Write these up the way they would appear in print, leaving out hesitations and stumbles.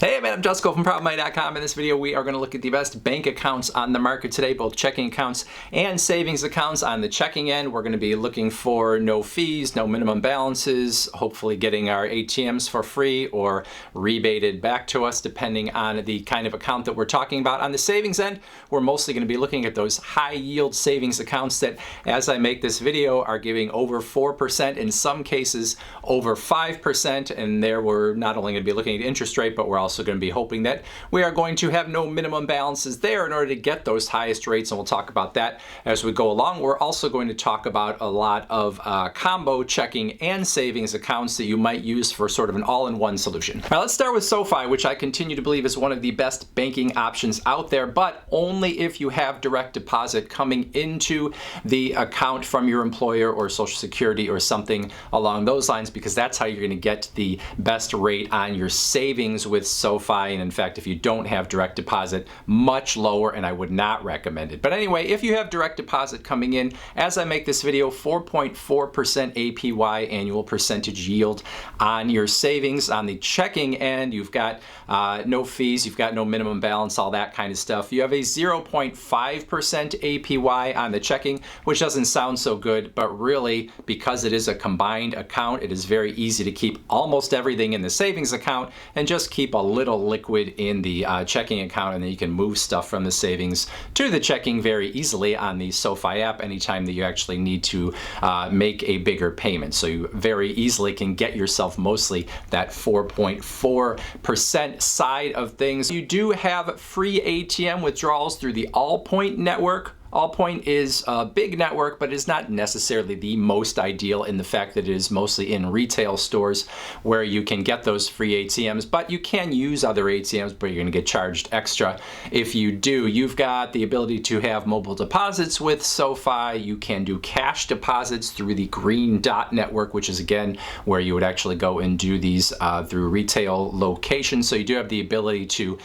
Hey man, I'm Jusko from ProudMoney.com. In this video, we are going to look at the best bank accounts on the market today, both checking accounts and savings accounts. On the checking end, we're going to be looking for no fees, no minimum balances, hopefully getting our ATMs for free or rebated back to us depending on the kind of account that we're talking about. On the savings end, we're mostly going to be looking at those high yield savings accounts that, as I make this video, are giving over 4%, in some cases over 5%. And there we're not only going to be looking at interest rate, but we're also going to be hoping that we are going to have no minimum balances there in order to get those highest rates, and we'll talk about that as we go along. We're also going to talk about a lot of combo checking and savings accounts that you might use for sort of an all-in-one solution. All right, let's start with SoFi, which I continue to believe is one of the best banking options out there, but only if you have direct deposit coming into the account from your employer or Social Security or something along those lines, because that's how you're going to get the best rate on your savings with SoFi. And in fact, if you don't have direct deposit, much lower, and I would not recommend it. But anyway, if you have direct deposit coming in, as I make this video, 4.4% APY, annual percentage yield on your savings. On the checking end, you've got no fees, you've got no minimum balance, all that kind of stuff. You have a 0.5% APY on the checking, which doesn't sound so good, but really, because it is a combined account, it is very easy to keep almost everything in the savings account and just keep a little liquid in the checking account, and then you can move stuff from the savings to the checking very easily on the SoFi app anytime that you actually need to make a bigger payment. So you very easily can get yourself mostly that 4.4% side of things. You do have free ATM withdrawals through the Allpoint network. Allpoint is a big network, but is not necessarily the most ideal in the fact that it is mostly in retail stores where you can get those free ATMs, but you can use other ATMs, but you're going to get charged extra if you do. You've got the ability to have mobile deposits with SoFi. You can do cash deposits through the Green Dot network, which is again where you would actually go and do these through retail locations. So you do have the ability to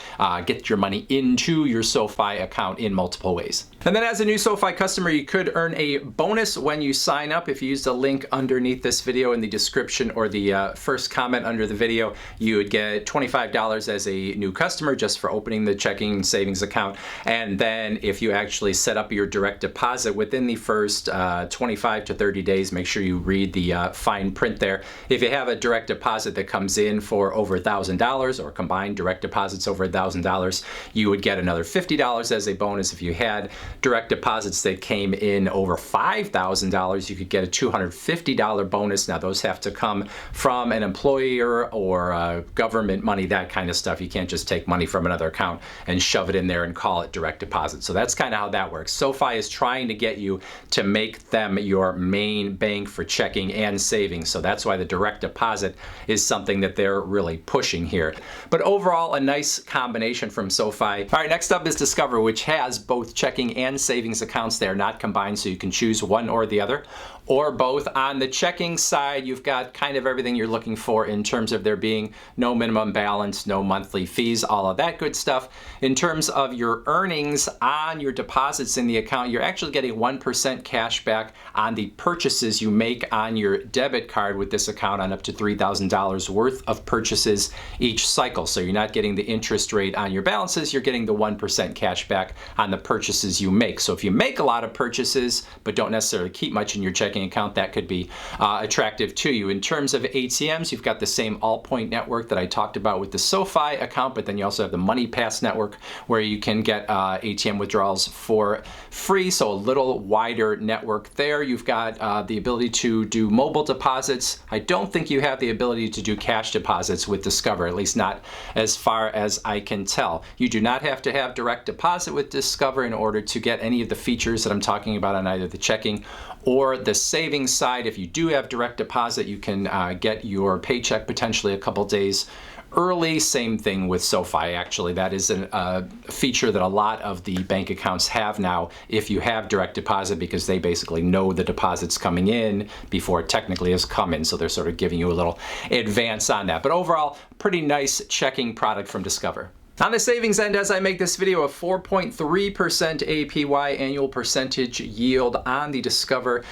get your money into your SoFi account in multiple ways. And then as a new SoFi customer, you could earn a bonus when you sign up. If you use the link underneath this video in the description or the first comment under the video, you would get $25 as a new customer just for opening the checking and savings account. And then if you actually set up your direct deposit within the first 25 to 30 days, make sure you read the fine print there. If you have a direct deposit that comes in for over $1,000 or combined direct deposits over $1,000, you would get another $50 as a bonus. If you had direct deposits that came in over $5,000, you could get a $250 bonus. Now those have to come from an employer or government money, that kind of stuff. You can't just take money from another account and shove it in there and call it direct deposit. So that's kind of how that works. SoFi is trying to get you to make them your main bank for checking and savings. So that's why the direct deposit is something that they're really pushing here. But overall, a nice combination from SoFi. All right, next up is Discover, which has both checking and savings accounts. They are not combined, so you can choose one or the other, or both. On the checking side, you've got kind of everything you're looking for in terms of there being no minimum balance, no monthly fees, all of that good stuff. In terms of your earnings on your deposits in the account, you're actually getting 1% cash back on the purchases you make on your debit card with this account on up to $3,000 worth of purchases each cycle. So you're not getting the interest rate on your balances, you're getting the 1% cash back on the purchases you make. So if you make a lot of purchases but don't necessarily keep much in your checking account, that could be attractive to you. In terms of ATMs, you've got the same Allpoint network that I talked about with the SoFi account, but then you also have the MoneyPass network where you can get ATM withdrawals for free, so a little wider network there. You've got the ability to do mobile deposits. I don't think you have the ability to do cash deposits with Discover, at least not as far as I can tell. You do not have to have direct deposit with Discover in order to get any of the features that I'm talking about on either the checking or the savings side. If you do have direct deposit, you can get your paycheck potentially a couple days early. Same thing with SoFi, actually. That is a feature that a lot of the bank accounts have now if you have direct deposit, because they basically know the deposits coming in before it technically has come in. So they're sort of giving you a little advance on that. But overall, pretty nice checking product from Discover. On the savings end, as I make this video, a 4.3% APY annual percentage yield on the Discover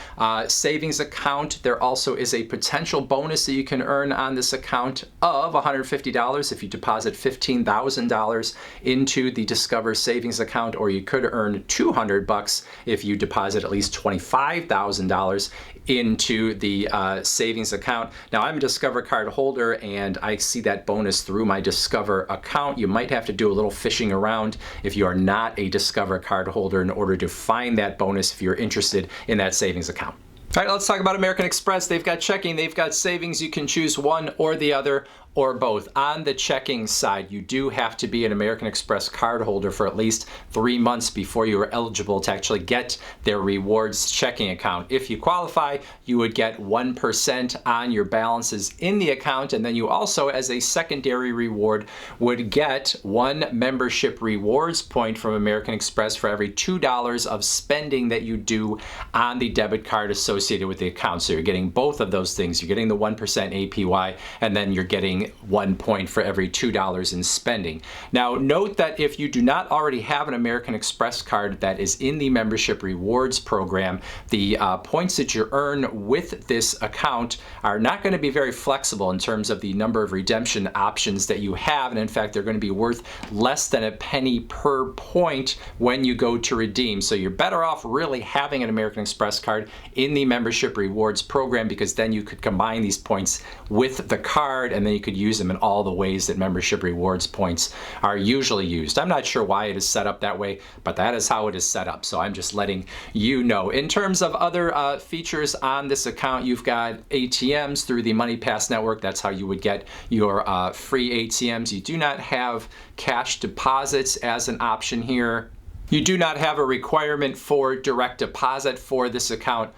savings account. There also is a potential bonus that you can earn on this account of $150 if you deposit $15,000 into the Discover savings account, or you could earn $200 if you deposit at least $25,000 into the savings account. Now, I'm a Discover card holder and I see that bonus through my Discover account. You might have to do a little fishing around if you are not a Discover card holder in order to find that bonus if you're interested in that savings account. All right, let's talk about American Express. They've got checking, they've got savings. You can choose one or the other or both. On the checking side, you do have to be an American Express card holder for at least 3 months before you are eligible to actually get their rewards checking account. If you qualify, you would get 1% on your balances in the account, and then you also, as a secondary reward, would get 1 membership rewards point from American Express for every $2 of spending that you do on the debit card associated with the account. So you're getting both of those things. You're getting the 1% APY, and then you're getting 1 point for every $2 in spending. Now, note that if you do not already have an American Express card that is in the membership rewards program, the points that you earn with this account are not going to be very flexible in terms of the number of redemption options that you have. And in fact, they're going to be worth less than a penny per point when you go to redeem. So you're better off really having an American Express card in the membership rewards program, because then you could combine these points with the card and then you could use them in all the ways that membership rewards points are usually used. I'm not sure why it is set up that way, but that is how it is set up. So I'm just letting you know. In terms of other features on this account, you've got ATMs through the MoneyPass network. That's how you would get your free ATMs. You do not have cash deposits as an option here. You do not have a requirement for direct deposit for this account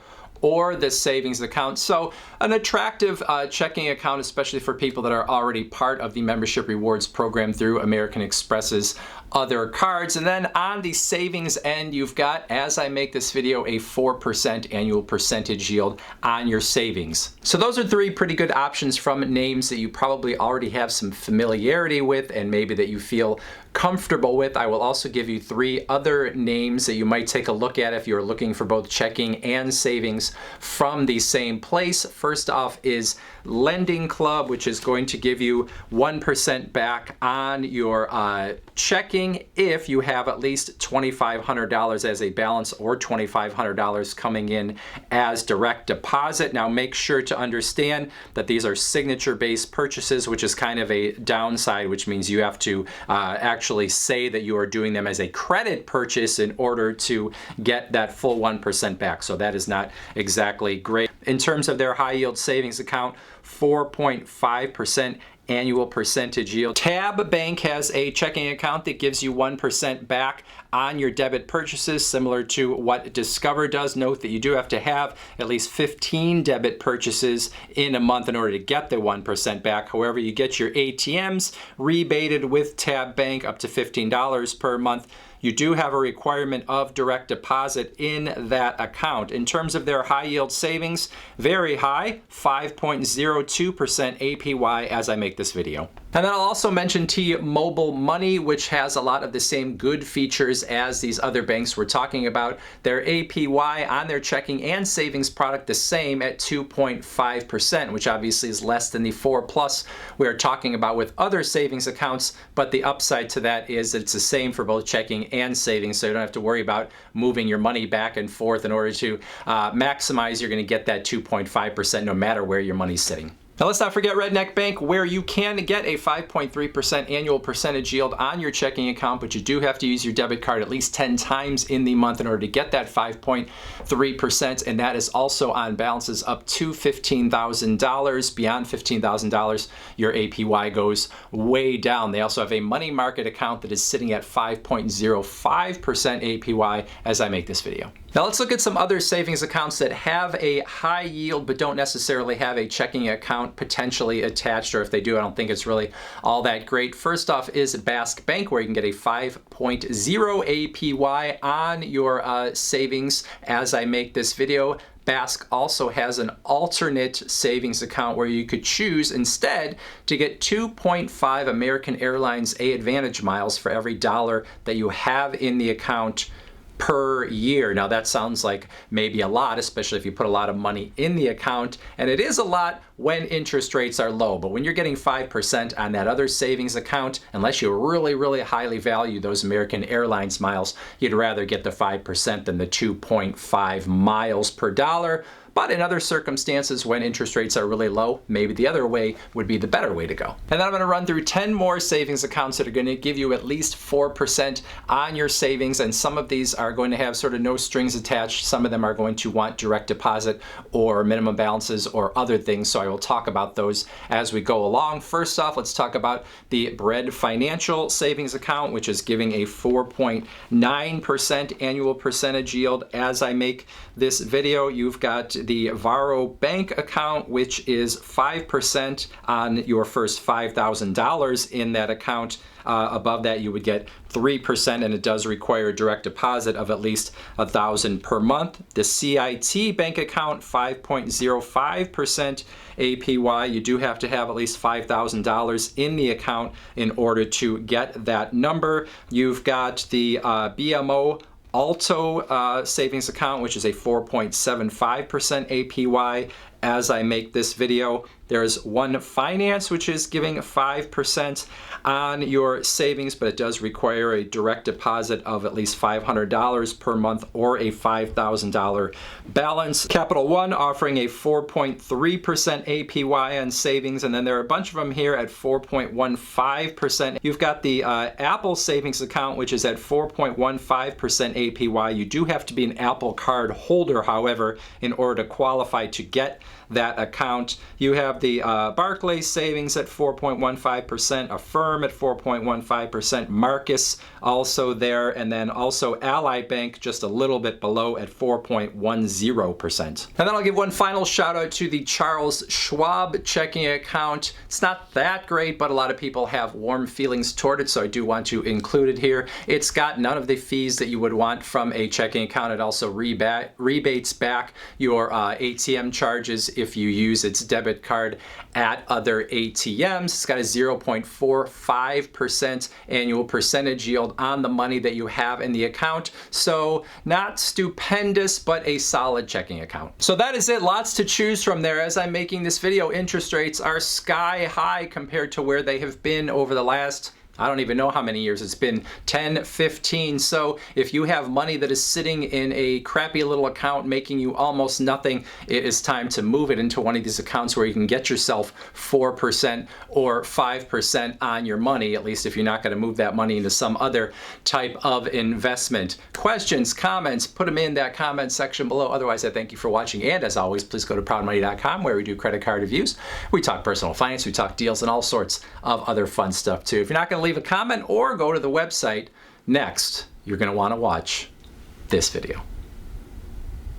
or the savings account. So an attractive checking account, especially for people that are already part of the membership rewards program through American Express's other cards. And then on the savings end, you've got, as I make this video, a 4% annual percentage yield on your savings. So those are 3 pretty good options from names that you probably already have some familiarity with and maybe that you feel comfortable with. I will also give you 3 other names that you might take a look at if you're looking for both checking and savings from the same place. First off is Lending Club, which is going to give you 1% back on your checking if you have at least $2,500 as a balance or $2,500 coming in as direct deposit. Now, make sure to understand that these are signature-based purchases, which is kind of a downside, which means you have to actually say that you are doing them as a credit purchase in order to get that full 1% back. So that is not exactly great. In terms of their high yield savings account, 4.5% annual percentage yield. Tab Bank has a checking account that gives you 1% back on your debit purchases, similar to what Discover does. Note that you do have to have at least 15 debit purchases in a month in order to get the 1% back. However, you get your ATMs rebated with Tab Bank up to $15 per month. You do have a requirement of direct deposit in that account. In terms of their high yield savings, very high, 5.02% APY as I make this video. And then I'll also mention T-Mobile Money, which has a lot of the same good features as these other banks we're talking about. Their APY on their checking and savings product the same at 2.5%, which obviously is less than the 4+ we are talking about with other savings accounts, but the upside to that is that it's the same for both checking and savings, so you don't have to worry about moving your money back and forth in order to maximize. You're going to get that 2.5% no matter where your money's sitting. Now let's not forget Redneck Bank, where you can get a 5.3% annual percentage yield on your checking account, but you do have to use your debit card at least 10 times in the month in order to get that 5.3%, and that is also on balances up to $15,000. Beyond $15,000, your APY goes way down. They also have a money market account that is sitting at 5.05% APY as I make this video. Now let's look at some other savings accounts that have a high yield but don't necessarily have a checking account potentially attached, or if they do, I don't think it's really all that great. First off is Basque Bank, where you can get a 5.0 APY on your savings as I make this video. Basque also has an alternate savings account where you could choose instead to get 2.5 American Airlines A Advantage miles for every dollar that you have in the account per year. Now that sounds like maybe a lot, especially if you put a lot of money in the account, and it is a lot when interest rates are low. But when you're getting 5% on that other savings account, unless you really highly value those American Airlines miles, you'd rather get the 5% than the 2.5 miles per dollar. But in other circumstances, when interest rates are really low, maybe the other way would be the better way to go. And then I'm going to run through 10 more savings accounts that are going to give you at least 4% on your savings. And some of these are going to have sort of no strings attached. Some of them are going to want direct deposit or minimum balances or other things. So I will talk about those as we go along. First off, let's talk about the Bread Financial Savings Account, which is giving a 4.9% annual percentage yield as I make this video. You've got the Varo Bank account, which is 5% on your first $5,000 in that account. Above that, you would get 3%, and it does require a direct deposit of at least $1,000 per month. The CIT bank account, 5.05% APY. You do have to have at least $5,000 in the account in order to get that number. You've got the BMO Alto savings account, which is a 4.75% APY as I make this video. There's One Finance, which is giving 5% on your savings, but it does require a direct deposit of at least $500 per month or a $5,000 balance. Capital One offering a 4.3% APY on savings, and then there are a bunch of them here at 4.15%. You've got the Apple savings account, which is at 4.15% APY. You do have to be an Apple card holder, however, in order to qualify to get that account. You have the Barclays savings at 4.15%, Affirm at 4.15%, Marcus also there, and then also Ally Bank just a little bit below at 4.10%. And then I'll give one final shout out to the Charles Schwab checking account. It's not that great, but a lot of people have warm feelings toward it, so I do want to include it here. It's got none of the fees that you would want from a checking account. It also rebates back your ATM charges if you use its debit card at other ATMs. It's got a 0.45% annual percentage yield on the money that you have in the account. So not stupendous, but a solid checking account. So that is it. Lots to choose from there. As I'm making this video, interest rates are sky high compared to where they have been over the last, I don't even know how many years. It's been 10, 15. So if you have money that is sitting in a crappy little account making you almost nothing, it is time to move it into one of these accounts where you can get yourself 4% or 5% on your money, at least if you're not going to move that money into some other type of investment. Questions, comments, put them in that comment section below. Otherwise, I thank you for watching. And as always, please go to proudmoney.com where we do credit card reviews. We talk personal finance, we talk deals, and all sorts of other fun stuff too. If you're not going to leave a comment or go to the website, next, you're going to want to watch this video.